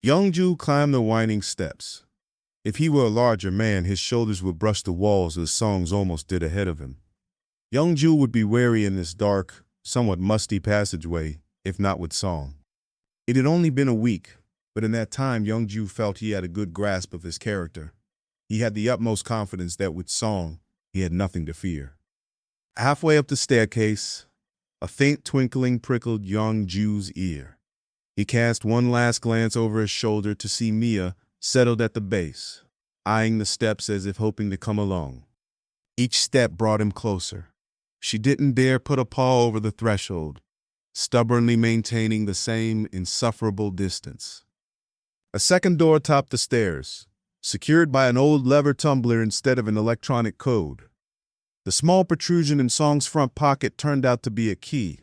Yongju climbed the winding steps. If he were a larger man, his shoulders would brush the walls as Songs almost did ahead of him. Yongju would be wary in this dark, somewhat musty passageway, if not with Song. It had only been a week, but in that time Yongju felt he had a good grasp of his character. He had the utmost confidence that with Song, he had nothing to fear. Halfway up the staircase, a faint twinkling prickled Yongju's ear. He cast one last glance over his shoulder to see Mia settled at the base, eyeing the steps as if hoping to come along. Each step brought him closer. She didn't dare put a paw over the threshold, stubbornly maintaining the same insufferable distance. A second door topped the stairs, secured by an old lever tumbler instead of an electronic code. The small protrusion in Song's front pocket turned out to be a key.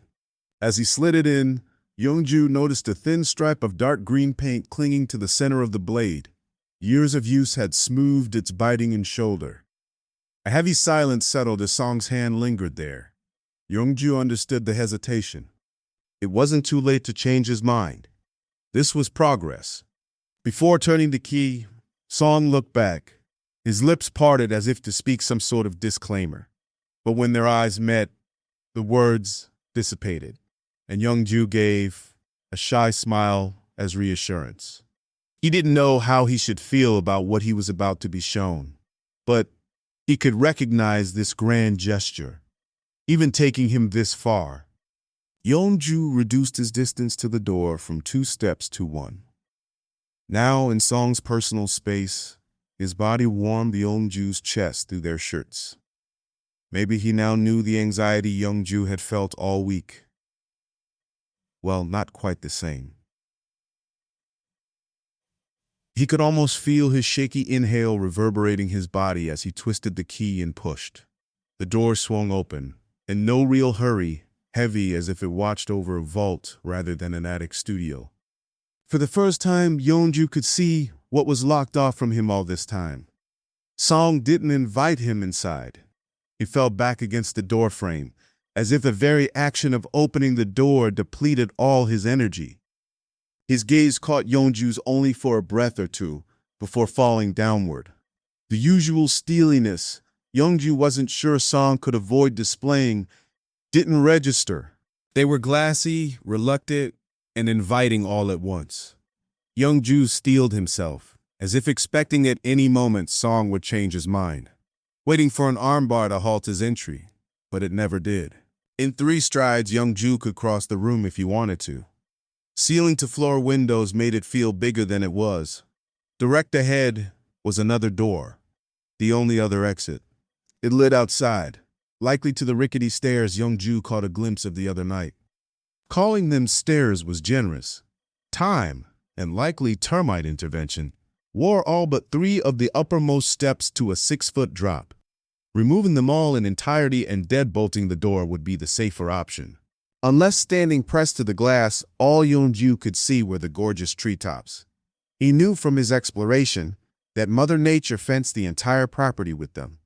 As he slid it in, Yongju noticed a thin stripe of dark green paint clinging to the center of the blade. Years of use had smoothed its biting shoulder. A heavy silence settled as Song's hand lingered there. Yongju understood the hesitation. It wasn't too late to change his mind. This was progress. Before turning the key, Song looked back. His lips parted as if to speak some sort of disclaimer. But when their eyes met, the words dissipated, and Yongju gave a shy smile as reassurance. He didn't know how he should feel about what he was about to be shown, but he could recognize this grand gesture, even taking him this far. Yongju reduced his distance to the door from 2 steps to 1. Now, in Song's personal space, his body warmed Yongju's chest through their shirts. Maybe he now knew the anxiety Yongju had felt all week. Well, not quite the same. He could almost feel his shaky inhale reverberating his body as he twisted the key and pushed. The door swung open, in no real hurry, heavy as if it watched over a vault rather than an attic studio. For the first time, Yongju could see what was locked off from him all this time. Song didn't invite him inside. He fell back against the doorframe, as if the very action of opening the door depleted all his energy. His gaze caught Yongju's only for a breath or two before falling downward. The usual steeliness Yongju wasn't sure Song could avoid displaying didn't register. They were glassy, reluctant, and inviting all at once. Yongju steeled himself, as if expecting at any moment Song would change his mind, waiting for an armbar to halt his entry, but it never did. In 3 strides, Yongju could cross the room if he wanted to. Ceiling-to-floor windows made it feel bigger than it was. Direct ahead was another door, the only other exit. It lit outside, likely to the rickety stairs Yongju caught a glimpse of the other night. Calling them stairs was generous. Time, and likely termite intervention, wore all but 3 of the uppermost steps to a 6-foot drop. Removing them all in entirety and deadbolting the door would be the safer option. Unless standing pressed to the glass, all Yongju could see were the gorgeous treetops. He knew from his exploration that Mother Nature fenced the entire property with them.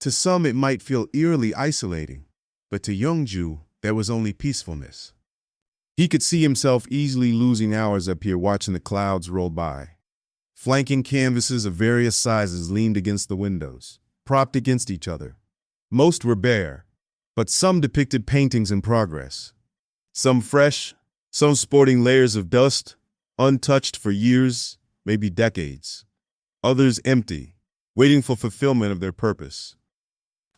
To some it might feel eerily isolating, but to Yongju there was only peacefulness. He could see himself easily losing hours up here watching the clouds roll by. Flanking canvases of various sizes leaned against the windows, propped against each other. Most were bare, but some depicted paintings in progress. Some fresh, some sporting layers of dust, untouched for years, maybe decades. Others empty, waiting for fulfillment of their purpose.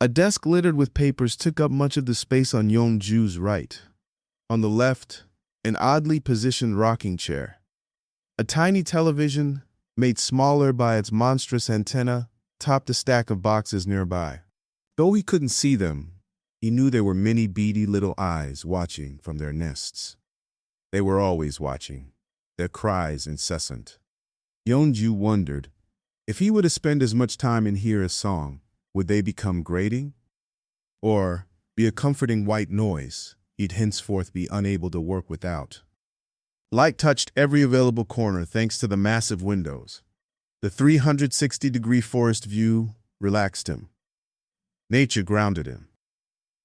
A desk littered with papers took up much of the space on Yongju's right. On the left, an oddly positioned rocking chair. A tiny television, made smaller by its monstrous antenna, topped a stack of boxes nearby. Though he couldn't see them, he knew there were many beady little eyes watching from their nests. They were always watching, their cries incessant. Yongju wondered, if he were to spend as much time in here as Song, would they become grating? Or be a comforting white noise he'd henceforth be unable to work without? Light touched every available corner thanks to the massive windows. The 360-degree forest view relaxed him. Nature grounded him.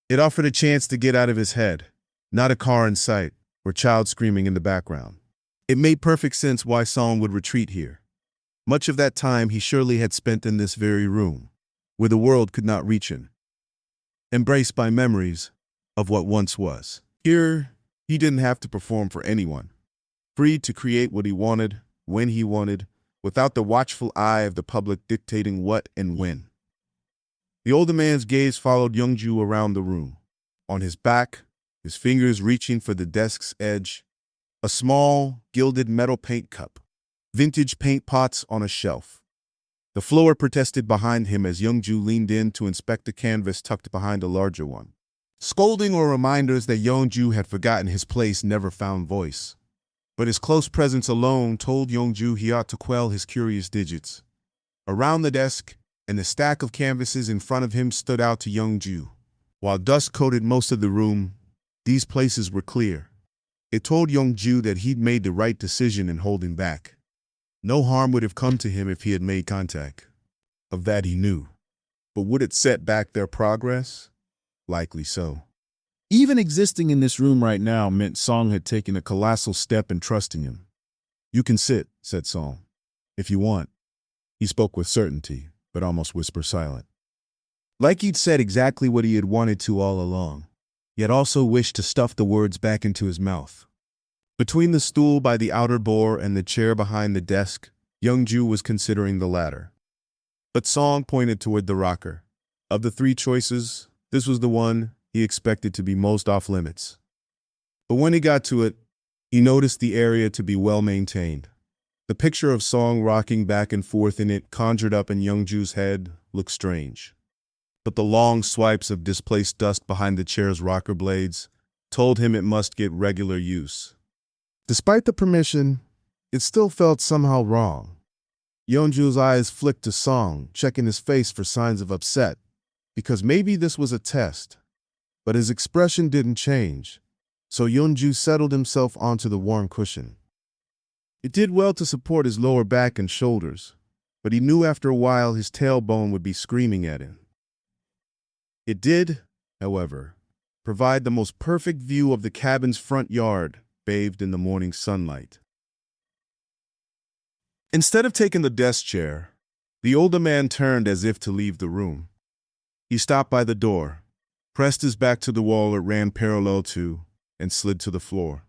It offered a chance to get out of his head, not a car in sight or child screaming in the background. It made perfect sense why Song would retreat here. Much of that time he surely had spent in this very room, where the world could not reach him, embraced by memories of what once was. Here, he didn't have to perform for anyone, free to create what he wanted, when he wanted, without the watchful eye of the public dictating what and when. The older man's gaze followed Yongju around the room. On his back, his fingers reaching for the desk's edge, a small, gilded metal paint cup, vintage paint pots on a shelf. The floor protested behind him as Yongju leaned in to inspect the canvas tucked behind a larger one. Scolding or reminders that Yongju had forgotten his place never found voice. But his close presence alone told Yongju he ought to quell his curious digits. Around the desk and the stack of canvases in front of him stood out to Yongju. While dust coated most of the room, these places were clear. It told Yongju that he'd made the right decision in holding back. No harm would have come to him if he had made contact. Of that he knew. But would it set back their progress? Likely so. Even existing in this room right now meant Song had taken a colossal step in trusting him. "You can sit," said Song, "if you want." He spoke with certainty, but almost whisper silent. Like he'd said exactly what he had wanted to all along, yet also wished to stuff the words back into his mouth. Between the stool by the outer door and the chair behind the desk, Yongju was considering the latter. But Song pointed toward the rocker. Of the three choices, this was the one he expected to be most off-limits. But when he got to it, he noticed the area to be well-maintained. The picture of Song rocking back and forth in it conjured up in Yongju's head looked strange. But the long swipes of displaced dust behind the chair's rocker blades told him it must get regular use. Despite the permission, it still felt somehow wrong. Yongju's eyes flicked to Song, checking his face for signs of upset, because maybe this was a test. But his expression didn't change, so Yongju settled himself onto the warm cushion. It did well to support his lower back and shoulders, but he knew after a while his tailbone would be screaming at him. It did, however, provide the most perfect view of the cabin's front yard, bathed in the morning sunlight. Instead of taking the desk chair, the older man turned as if to leave the room. He stopped by the door, pressed his back to the wall it ran parallel to, and slid to the floor.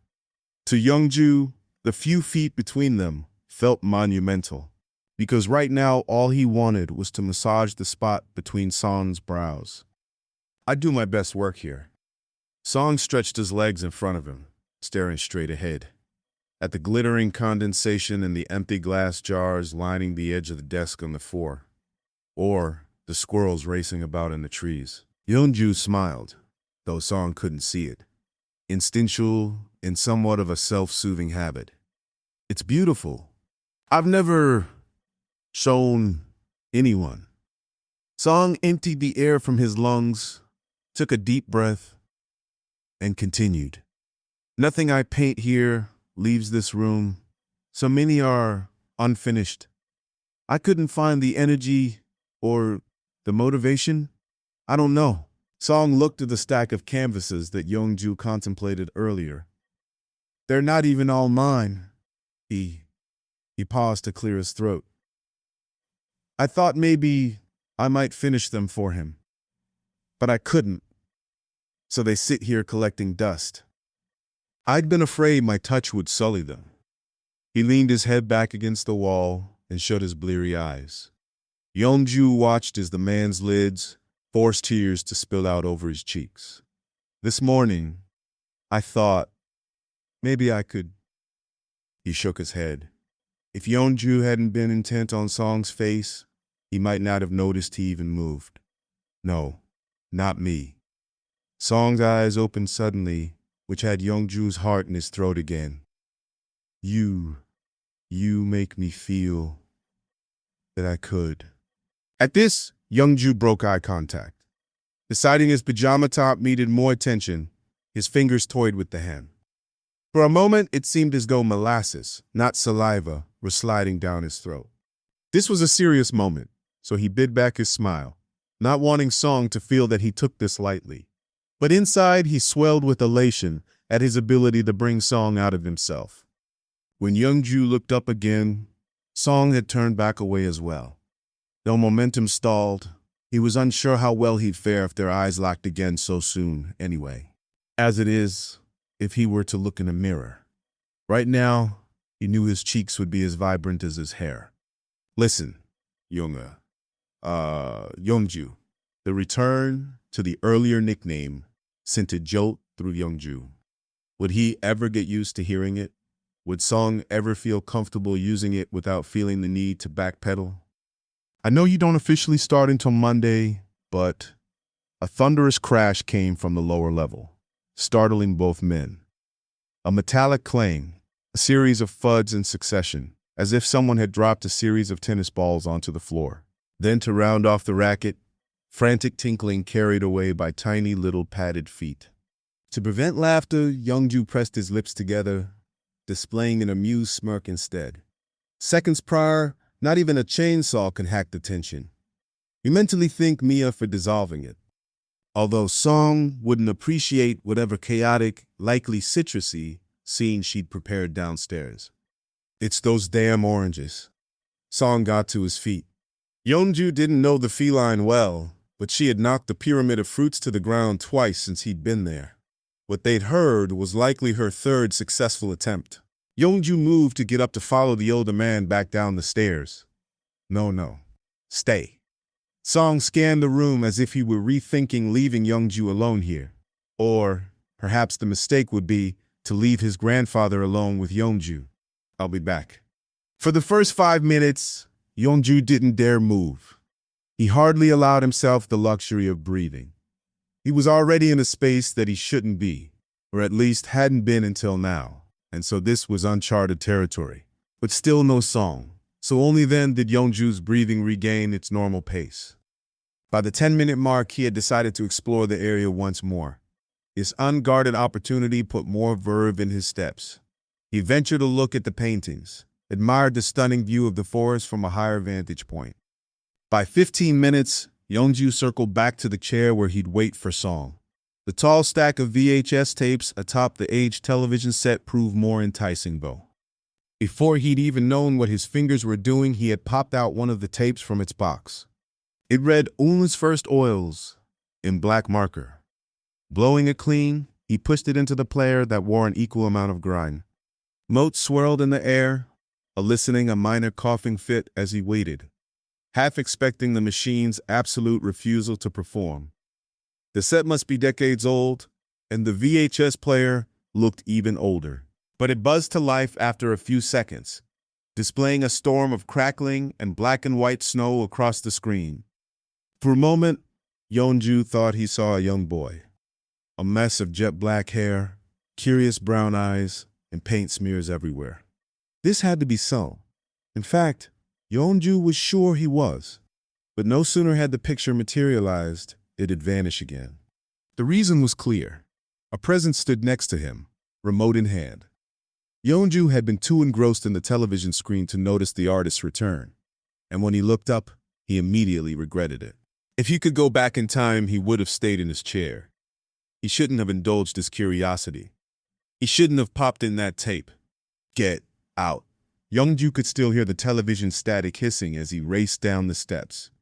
To Yongju, the few feet between them felt monumental, because right now all he wanted was to massage the spot between Song's brows. "I do my best work here." Song stretched his legs in front of him, staring straight ahead, at the glittering condensation in the empty glass jars lining the edge of the desk on the floor, or the squirrels racing about in the trees. Yongju smiled, though Song couldn't see it. Instinctual and somewhat of a self-soothing habit. "It's beautiful. I've never shown anyone." Song emptied the air from his lungs, took a deep breath, and continued. "Nothing I paint here leaves this room. So many are unfinished. I couldn't find the energy or the motivation. I don't know." Song looked at the stack of canvases that Yongju contemplated earlier. "They're not even all mine." He paused to clear his throat. "I thought maybe I might finish them for him, but I couldn't. So they sit here collecting dust. I'd been afraid my touch would sully them." He leaned his head back against the wall and shut his bleary eyes. Yongju watched as the man's lids forced tears to spill out over his cheeks. "This morning, I thought maybe I could." He shook his head. If Yongju hadn't been intent on Song's face, he might not have noticed he even moved. "No, not me." Song's eyes opened suddenly, which had Yongju's heart in his throat again. You make me feel that I could." At this, Yongju broke eye contact. Deciding his pajama top needed more attention, his fingers toyed with the hand. For a moment, it seemed as though molasses, not saliva, were sliding down his throat. This was a serious moment, so he bid back his smile, not wanting Song to feel that he took this lightly. But inside, he swelled with elation at his ability to bring Song out of himself. When Yongju looked up again, Song had turned back away as well. Though momentum stalled, he was unsure how well he'd fare if their eyes locked again so soon anyway. As it is, if he were to look in a mirror. Right now, he knew his cheeks would be as vibrant as his hair. Listen, Yongju. The return to the earlier nickname sent a jolt through Yongju. Would he ever get used to hearing it? Would Song ever feel comfortable using it without feeling the need to backpedal? I know you don't officially start until Monday, but a thunderous crash came from the lower level, startling both men. A metallic clang, a series of thuds in succession, as if someone had dropped a series of tennis balls onto the floor. Then to round off the racket, frantic tinkling carried away by tiny little padded feet. To prevent laughter, Yongju pressed his lips together, displaying an amused smirk instead. Seconds prior, not even a chainsaw could hack the tension. He mentally thanked Mia for dissolving it. Although Song wouldn't appreciate whatever chaotic, likely citrusy scene she'd prepared downstairs. It's those damn oranges. Song got to his feet. Yongju didn't know the feline well, but she had knocked the pyramid of fruits to the ground twice since he'd been there. What they'd heard was likely her third successful attempt. Yongju moved to get up to follow the older man back down the stairs. No. Stay. Song scanned the room as if he were rethinking leaving Yongju alone here. Or perhaps the mistake would be to leave his grandfather alone with Yongju. I'll be back. For the first 5 minutes, Yongju didn't dare move. He hardly allowed himself the luxury of breathing. He was already in a space that he shouldn't be, or at least hadn't been until now, and so this was uncharted territory. But still no Song, so only then did Yongju's breathing regain its normal pace. By the 10-minute mark, he had decided to explore the area once more. His unguarded opportunity put more verve in his steps. He ventured a look at the paintings, admired the stunning view of the forest from a higher vantage point. By 15 minutes, Yongju circled back to the chair where he'd wait for Song. The tall stack of VHS tapes atop the aged television set proved more enticing, though. Before he'd even known what his fingers were doing, he had popped out one of the tapes from its box. It read Un's First Oils in black marker. Blowing it clean, he pushed it into the player that wore an equal amount of grime. Motes swirled in the air, eliciting a minor coughing fit as he waited, half expecting the machine's absolute refusal to perform. The set must be decades old, and the VHS player looked even older. But it buzzed to life after a few seconds, displaying a storm of crackling and black and white snow across the screen. For a moment, Yongju thought he saw a young boy. A mess of jet black hair, curious brown eyes, and paint smears everywhere. This had to be so. In fact, Yongju was sure he was. But no sooner had the picture materialized, it had vanished again. The reason was clear. A presence stood next to him, remote in hand. Yongju had been too engrossed in the television screen to notice the artist's return, and when he looked up, he immediately regretted it. If he could go back in time, he would have stayed in his chair. He shouldn't have indulged his curiosity. He shouldn't have popped in that tape. Get out. Yongju could still hear the television static hissing as he raced down the steps.